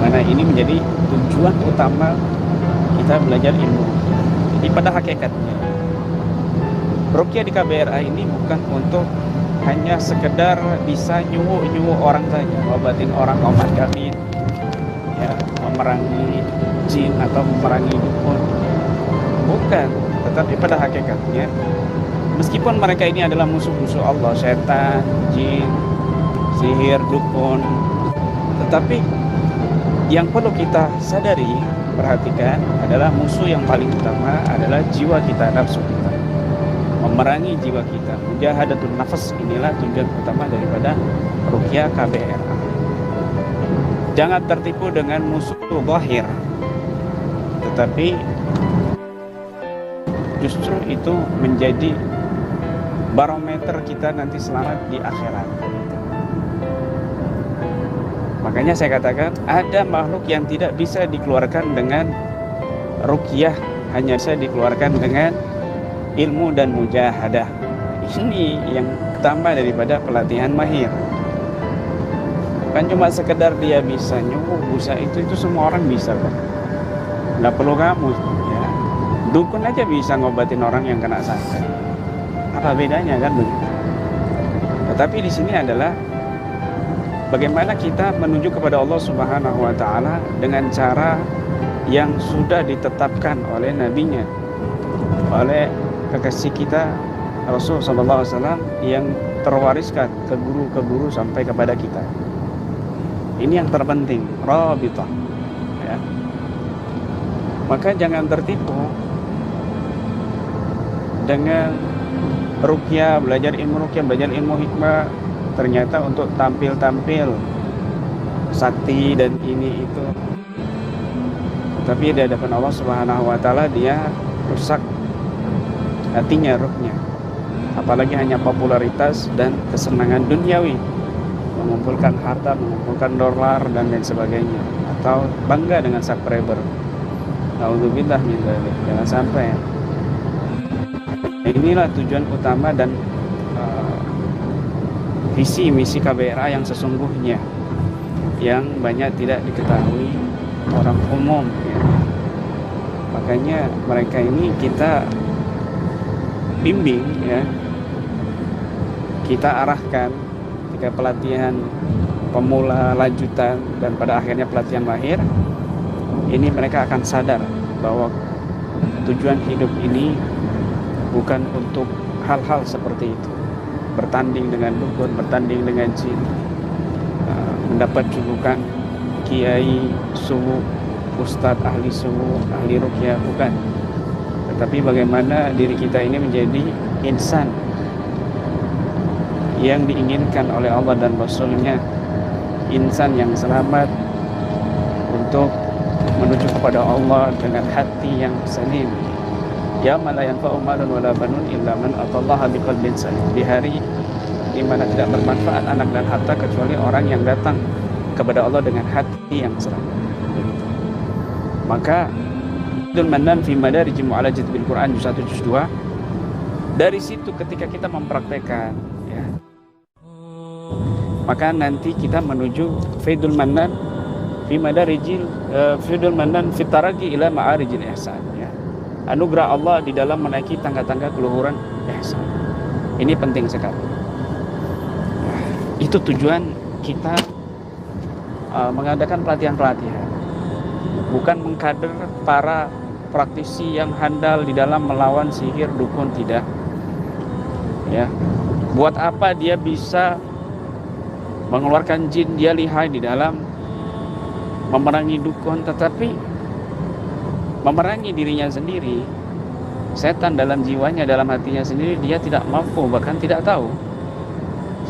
mana ini menjadi tujuan utama kita belajar ilmu. Jadi pada hakikatnya ruqyah di KBRA ini bukan untuk hanya sekedar bisa nyuwuk orang saja, ngobatin orang obat gaib, ya, memerangi jin atau memerangi dukun. Bukan, tetapi pada hakikatnya meskipun mereka ini adalah musuh-musuh Allah, setan, jin, sihir, dukun, tetapi yang perlu kita sadari, perhatikan, adalah musuh yang paling utama adalah jiwa kita, nafsu kita. Memerangi jiwa kita, mujahadatun nafas, inilah tujuan utama daripada ruqyah KBRA. Jangan tertipu dengan musuh zahir, tetapi justru itu menjadi barometer kita nanti selamat di akhirat. Makanya saya katakan ada makhluk yang tidak bisa dikeluarkan dengan ruqyah, hanya bisa dikeluarkan dengan ilmu dan mujahadah. Ini yang utama daripada pelatihan mahir. Bukan cuma sekedar dia bisa nyuwuk, bisa itu semua orang bisa kok. Nggak perlu kamu, ya. Dukun aja bisa ngobatin orang yang kena santet. Apa bedanya kan begitu? Tetapi di sini adalah bagaimana kita menuju kepada Allah Subhanahu wa taala dengan cara yang sudah ditetapkan oleh nabinya, oleh kekasih kita Rasul sallallahu alaihi wasallam yang terwariskan ke guru sampai kepada kita. Ini yang terpenting, rabithah, ya. Maka jangan tertipu dengan ruqyah, belajar ilmu ruqyah, belajar ilmu hikmah, ternyata untuk tampil-tampil sakti dan ini itu. Tapi di hadapan Allah Subhanahu wa taala dia rusak hatinya, ruhnya. Apalagi hanya popularitas dan kesenangan duniawi, mengumpulkan harta, mengumpulkan dolar dan lain sebagainya, atau bangga dengan subscriber. Nauzubillah min dzalik. Jangan sampai. Inilah tujuan utama dan visi misi KBRA yang sesungguhnya, yang banyak tidak diketahui orang umum, ya. Makanya mereka ini kita bimbing, ya, kita arahkan ketika pelatihan pemula, lanjutan, dan pada akhirnya pelatihan mahir. Ini mereka akan sadar bahwa tujuan hidup ini bukan untuk hal-hal seperti itu, bertanding dengan dukun, bertanding dengan jin, mendapat julukan kiai suwu, ustadz ahli suwu, ahli ruqyah, bukan. Tetapi bagaimana diri kita ini menjadi insan yang diinginkan oleh Allah dan Rasulnya, insan yang selamat untuk menuju kepada Allah dengan hati yang salim. Yauma la yanfa'u malun wala banun illa man atallaha biqalbin salim. Di hari di mana tidak bermanfaat anak dan harta kecuali orang yang datang kepada Allah dengan hati yang selamat. Maka Faidul Mannan fi Madarij Mu'alajat bil Quran juz 1 juz 2, dari situ ketika kita mempraktekkan, ya, maka nanti kita menuju Faidul Mannan fi Madarijil Faidul Mannan fi Taraqi ila Ma'arijil Ihsan, ya. Anugerah Allah di dalam menaiki tangga-tangga keluhuran ihsan. Ini penting sekali. Itu tujuan kita mengadakan pelatihan-pelatihan, bukan mengkader para praktisi yang handal di dalam melawan sihir, dukun, tidak. Ya, buat apa dia bisa mengeluarkan jin, dia lihai di dalam memerangi dukun, tetapi memerangi dirinya sendiri, setan dalam jiwanya, dalam hatinya sendiri, dia tidak mampu, bahkan tidak tahu,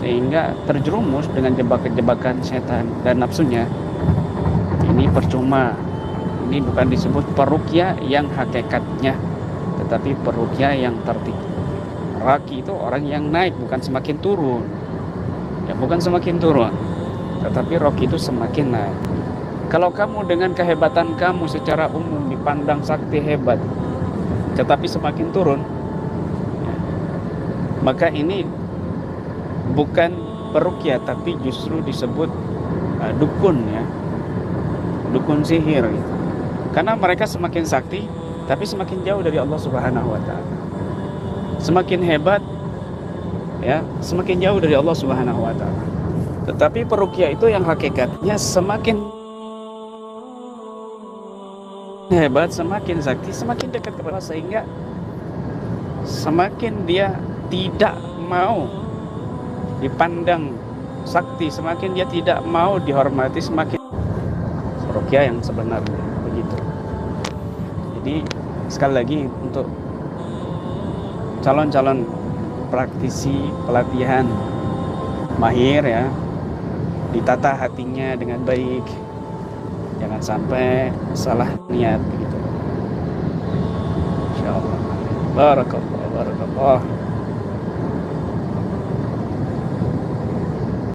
sehingga terjerumus dengan jebakan-jebakan setan dan nafsunya. Ini percuma. Ini bukan disebut peruqyah yang hakikatnya, tetapi peruqyah yang tertib. Raki itu orang yang naik, bukan semakin turun, ya, bukan semakin turun, tetapi raki itu semakin naik. Kalau kamu dengan kehebatan kamu secara umum dipandang sakti hebat, tetapi semakin turun, ya, maka ini bukan peruqyah, tapi justru disebut dukun, ya. dukun sihir gitu. Karena mereka semakin sakti tapi semakin jauh dari Allah Subhanahu wa taala. Semakin hebat ya, semakin jauh dari Allah Subhanahu wa taala. Tetapi peruqyah itu yang hakikatnya semakin hebat, semakin sakti, semakin dekat kepada Allah, sehingga semakin dia tidak mau dipandang sakti, semakin dia tidak mau dihormati, semakin ruqyah yang sebenarnya begitu. Jadi sekali lagi untuk calon-calon praktisi pelatihan mahir ya, ditata hatinya dengan baik, jangan sampai salah niat begitu. Insyaallah. Barakallah.